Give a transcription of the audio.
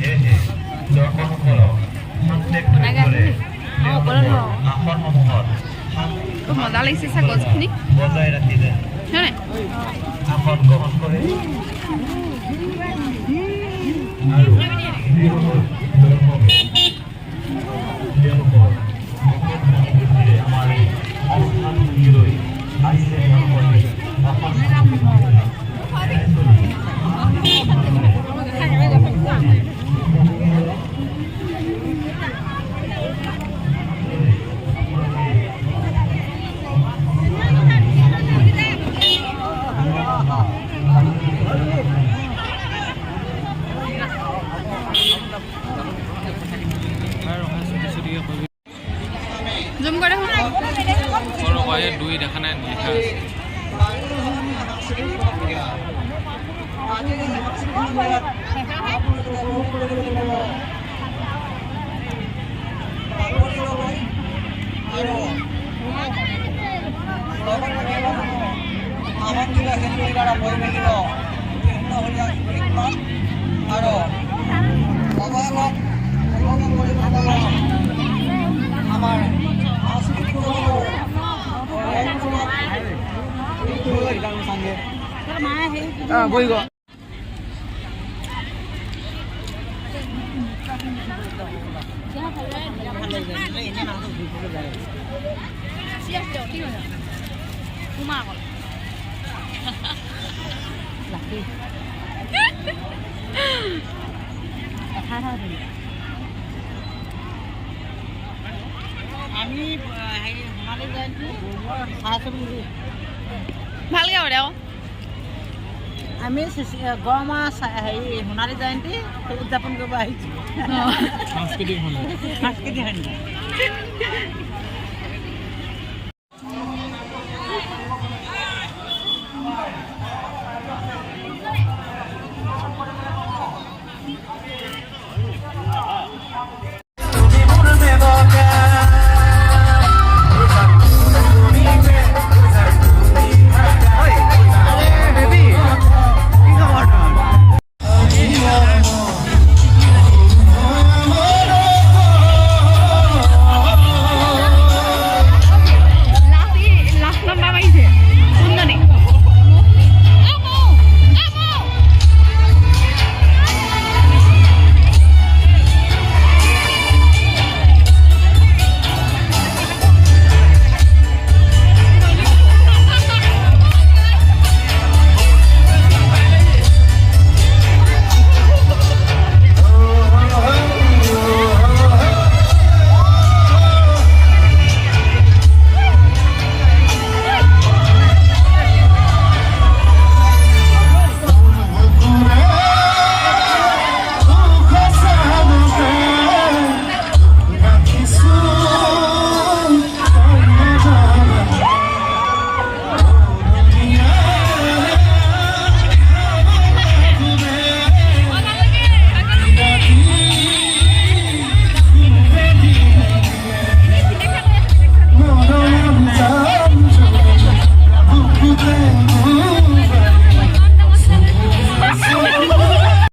সেয়েহে দৰ্শকসকলক সন্তেক কৰিবলৈ আসনসমূহত খুব মজা লাগিছে চা গছখিনি বজাই ৰাখিলে হয়নে আসন গ্ৰহণ কৰে আৰু যিসকল দৰ্শকে তেওঁলোকৰ মনোবৃত্তিৰে আমাৰ এই অনুষ্ঠানলৈ আহিছে তেওঁলোকৰ জুম করে দুই দেখা নাই লেখা আছে বই গো আমি সোণালী জয়ন্তী ভালকে হ'ব দে আকৌ আমি গড় মাছ হেৰি সোণালী জয়ন্তী উদযাপন কৰিব আহিছোঁ সাংস্কৃতিক সাংস্কৃতিক সন্ধ্যা